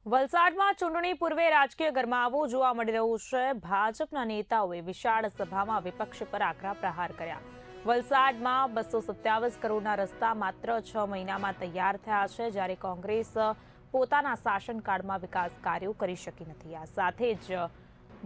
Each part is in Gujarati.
વલસાડમાં ચૂંટણી પૂર્વે રાજકીય ગરમાવો જોવા મળી રહ્યો છે। ભાજપના નેતાઓએ વિશાળ સભામાં વિપક્ષ પર આકરા પ્રહાર કર્યા। વલસાડમાં 227 કરોડના રસ્તા માત્ર 6 મહિનામાં તૈયાર થયા છે, જ્યારે કોંગ્રેસ પોતાના શાસનકાળમાં વિકાસ કાર્યો કરી શકી નથી। આ સાથે જ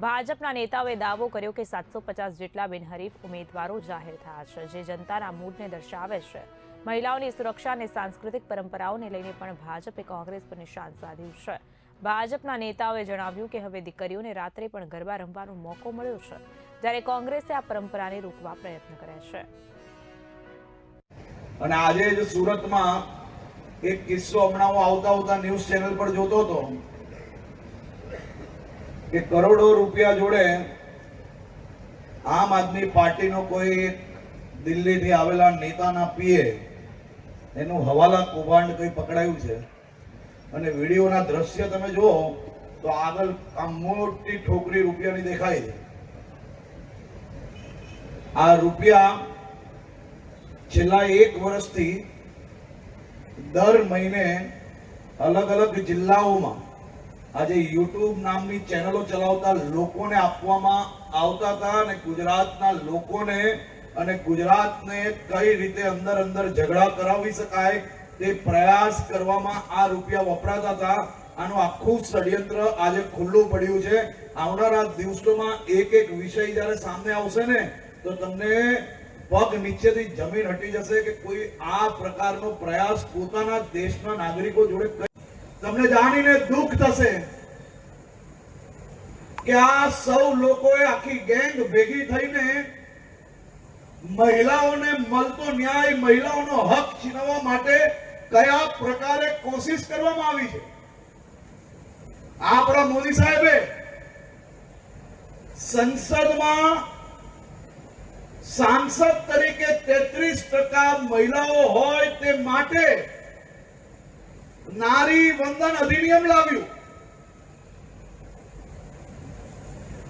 ભાજપના નેતાઓએ દાવો કર્યો કે 750 જેટલા બિનહરીફ ઉમેદવારો જાહેર થયા છે, જે જનતાના મૂડને દર્શાવે છે। મહિલાઓની સુરક્ષા અને સાંસ્કૃતિક પરંપરાઓને લઈને પણ ભાજપે કોંગ્રેસ પર નિશાન સાધ્યું છે। ભાજપના નેતાઓએ જણાવ્યું કે હવે દીકરીઓને રાત્રે પણ ગરબા રમવાનો મોકો મળ્યો છે, જ્યારે કોંગ્રેસે આ પરંપરાને રોકવા પ્રયત્ન કર્યા છે। અને આજે જ સુરતમાં એક કિસ્સો હમણાં હું આવતા ન્યૂઝ ચેનલ પર જોતો હતો કે કરોડો રૂપિયા જોડે આમ આદમી પાર્ટીનો કોઈ દિલ્હીથી આવેલા નેતાના પીએ એનું હવાલા કૌભાંડ કંઈ પકડાયું છે અને વિડીયોના દ્રશ્ય તમે જુઓ તો આગળ આમ મોટી ઠોકરી રૂપિયાની દેખાય છે। આ રૂપિયા છેલ્લા 1 વર્ષથી દર મહિને અલગ અલગ જિલ્લાઓમાં આજે યુટ્યુબ નામની ચેનલો ચલાવતા લોકોને આપવામાં આવતા હતા અને ગુજરાતના લોકોને અને ગુજરાતને કઈ રીતે અંદર ઝઘડા કરાવી શકાય તે પ્રયાસ કરવામાં આ રૂપિયા વપરાતા હતા। આનું આખું ષડયંત્ર આજે ખુલ્લું પડ્યું છે। આવનારા દિવસોમાં એક વિષય જ્યારે સામે આવશે ને તો તમને પગ નીચેથી જમીન હટી જશે કે કોઈ આ પ્રકારનો પ્રયાસ પોતાના દેશના નાગરિકો જોડે। તમને જાણીને દુઃખ થશે કે આ સૌ લોકોએ આખી ગેંગ ભેગી થઈને મહિલાઓને મળતો ન્યાય, મહિલાઓનો હક છીનવવા માટે કયા પ્રકારે કોશિશ કરવામાં આવી છે। આપણા મોદી સાહેબે સંસદમાં સાંસદ તરીકે 33% મહિલાઓ હોય તે માટે નારી વંદન અધિનિયમ લાવ્યું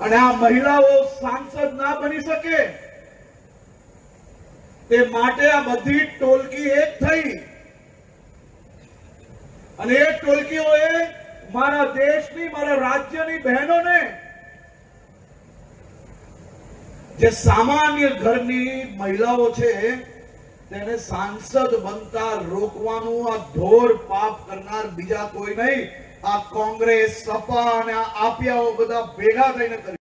અને આ મહિલાઓ સાંસદ ના બની શકે તે માટે આ બધી ટોળકી એક થઈ અને એ ટોળકીઓએ મારા દેશની, મારા રાજ્યની બહેનોને, જે સામાન્ય ઘરની મહિલાઓ છે તેને સાંસદ બનતા રોકવાનું આ ઘોર પાપ કરનાર બીજા કોઈ નહીં, આ કોંગ્રેસ, સપા અને આ આપિયાઓ બધા ભેગા થઈને કર્યું।